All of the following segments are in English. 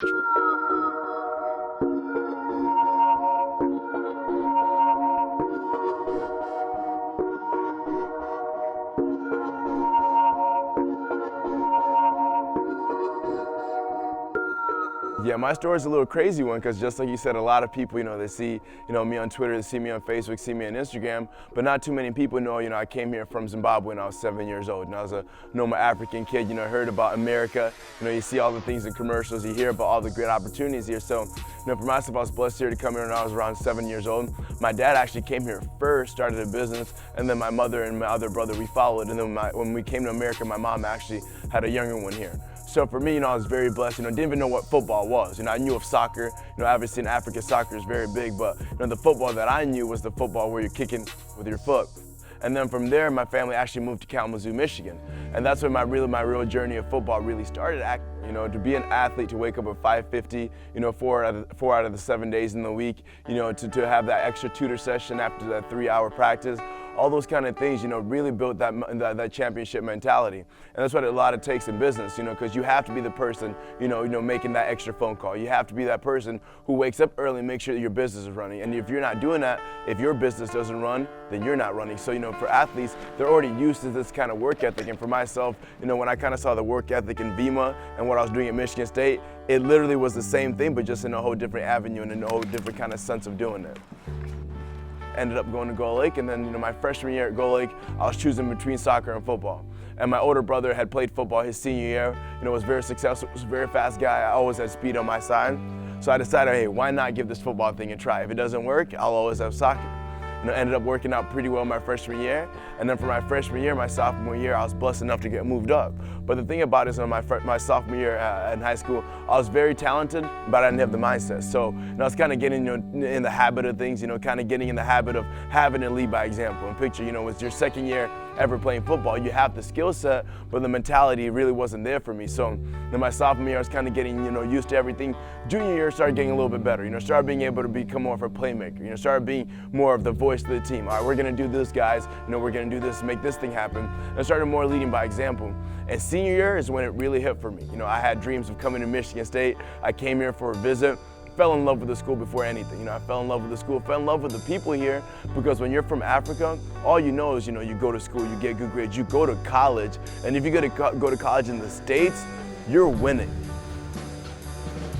Yeah, my story is a little crazy one because just like you said, a lot of people, they see, me on Twitter, they see me on Facebook, see me on Instagram, but not too many people know, I came here from Zimbabwe when I was 7 years old, and I was a normal African kid, heard about America, you see all the things in commercials, you hear about all the great opportunities here. So, for myself, I was blessed here to come here when I was around 7 years old. My dad actually came here first, started a business, and then my mother and my other brother, we followed, and then when we came to America, my mom actually had a younger one here. So for me, I was very blessed, didn't even know what football was. I knew of soccer, obviously in Africa, soccer is very big, but the football that I knew was the football where you're kicking with your foot. And then from there, my family actually moved to Kalamazoo, Michigan. And that's when my real journey of football really started. To be an athlete, to wake up at 5:50, four out of the 7 days in the week, to have that extra tutor session after that 3-hour practice, all those kind of things, really built that championship mentality. And that's what a lot of takes in business, because you have to be the person, making that extra phone call. You have to be that person who wakes up early and makes sure that your business is running. And if you're not doing that, if your business doesn't run, then you're not running. So, for athletes, they're already used to this kind of work ethic. And for myself, when I kind of saw the work ethic in Vima and what I was doing at Michigan State, it literally was the same thing, but just in a whole different avenue and in a whole different kind of sense of doing it. Ended up going to Gull Lake, and then my freshman year at Gull Lake, I was choosing between soccer and football. And my older brother had played football his senior year, was very successful, was a very fast guy. I always had speed on my side. So I decided, hey, why not give this football thing a try? If it doesn't work, I'll always have soccer. Ended up working out pretty well my freshman year. And then for my freshman year, my sophomore year, I was blessed enough to get moved up. But the thing about it is, my sophomore year in high school, I was very talented, but I didn't have the mindset. So I was kind of getting in the habit of things, kind of getting in the habit of having to lead by example. And picture, it's your second year ever playing football. You have the skill set, but the mentality really wasn't there for me. So in my sophomore year, I was kind of getting used to everything. Junior year, started getting a little bit better. Started being able to become more of a playmaker. Started being more of the voice of the team. All right, we're gonna do this, guys. We're gonna do this, make this thing happen. And started more leading by example. And senior year is when it really hit for me. I had dreams of coming to Michigan State. I came here for a visit. Fell in love with the school before anything. I fell in love with the school, fell in love with the people here, because when you're from Africa, all you know is, you go to school, you get good grades, you go to college, and if you go to college in the States, you're winning.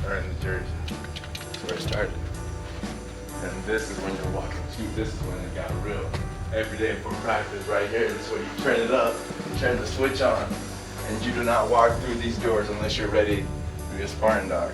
Earning the jersey. That's where it started. And this is when you're walking through, this is when it got real. Every day for practice right here, this is where you turn it up, you turn the switch on, and you do not walk through these doors unless you're ready to be a Spartan dog.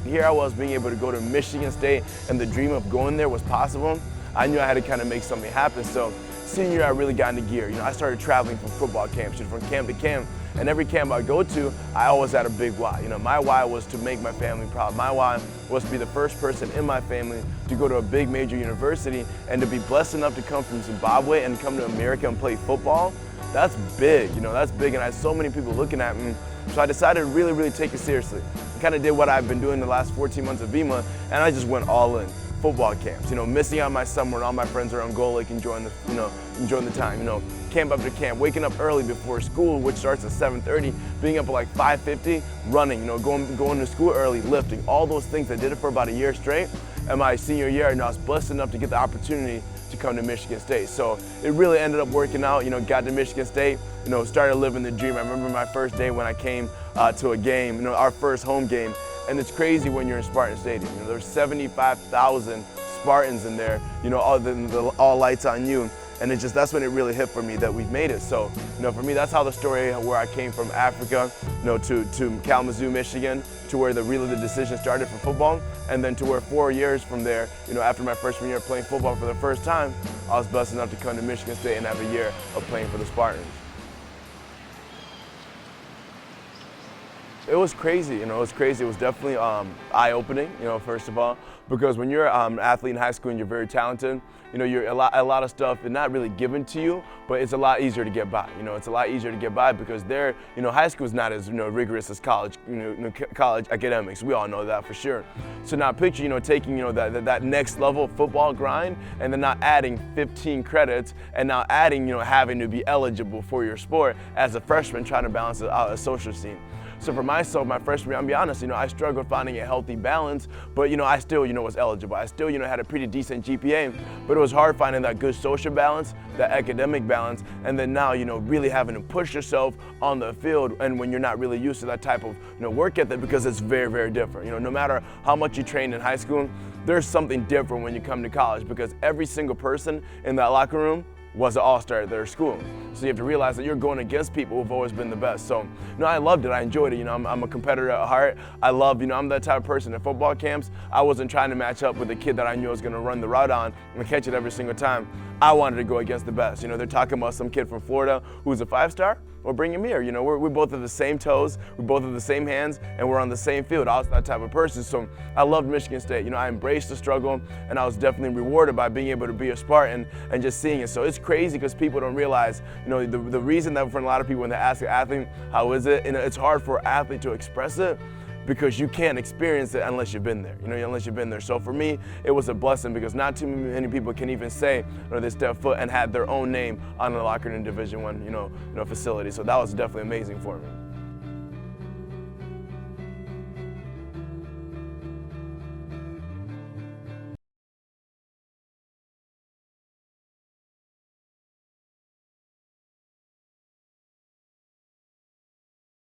Here I was being able to go to Michigan State, and the dream of going there was possible. I knew I had to kind of make something happen. So senior year, I really got into gear. I started traveling from football camps, from camp to camp, and every camp I go to, I always had a big why. My why was to make my family proud. My why was to be the first person in my family to go to a big major university and to be blessed enough to come from Zimbabwe and come to America and play football. That's big, that's big, and I had so many people looking at me. So I decided to really, really take it seriously. I kind of did what I've been doing the last 14 months of Vima, and I just went all in. Football camps, missing out my summer, and all my friends are on Gull Lake enjoying the time, camp after camp, waking up early before school, which starts at 7:30, being up at like 5:50, running, going to school early, lifting, all those things. I did it for about a year straight. And my senior year, I was blessed enough to get the opportunity to come to Michigan State. So it really ended up working out, got to Michigan State, started living the dream. I remember my first day when I came to a game, our first home game. And it's crazy when you're in Spartan Stadium. There's 75,000 Spartans in there, all lights on you. And that's when it really hit for me that we've made it. So, for me, that's how the story where I came from Africa, to Kalamazoo, Michigan, to where the decision started for football, and then to where 4 years from there, after my freshman year playing football for the first time, I was blessed enough to come to Michigan State and have a year of playing for the Spartans. It was crazy, it was crazy. It was definitely eye-opening, first of all, because when you're an athlete in high school and you're very talented, you're a lot of stuff is not really given to you, but it's a lot easier to get by. It's a lot easier to get by because high school is not as rigorous as college, college academics. We all know that for sure. So now picture, taking that next level football grind and then not adding 15 credits and now adding having to be eligible for your sport as a freshman trying to balance out a social scene. So for myself, my freshman year, I'll be honest, I struggled finding a healthy balance, but I still, was eligible. I still, had a pretty decent GPA, but it was hard finding that good social balance, that academic balance, and then now, really having to push yourself on the field, and when you're not really used to that type of, work ethic, because it's very, very different. No matter how much you train in high school, there's something different when you come to college, because every single person in that locker room was an all-star at their school. So you have to realize that you're going against people who've always been the best. So, I loved it, I enjoyed it. I'm a competitor at heart. I love, I'm that type of person at football camps. I wasn't trying to match up with the kid that I knew I was gonna run the route on and catch it every single time. I wanted to go against the best. They're talking about some kid from Florida who's a 5-star. Well, bring him here. We both have the same toes, we both have the same hands, and we're on the same field. I was that type of person. So I loved Michigan State. I embraced the struggle, and I was definitely rewarded by being able to be a Spartan and just seeing it. So it's crazy because people don't realize, the reason that for a lot of people when they ask an athlete, how is it? It's hard for an athlete to express it, because you can't experience it unless you've been there, unless you've been there. So for me, it was a blessing, because not too many people can even say, they stepped foot and had their own name on the locker in Division I, facility. So that was definitely amazing for me.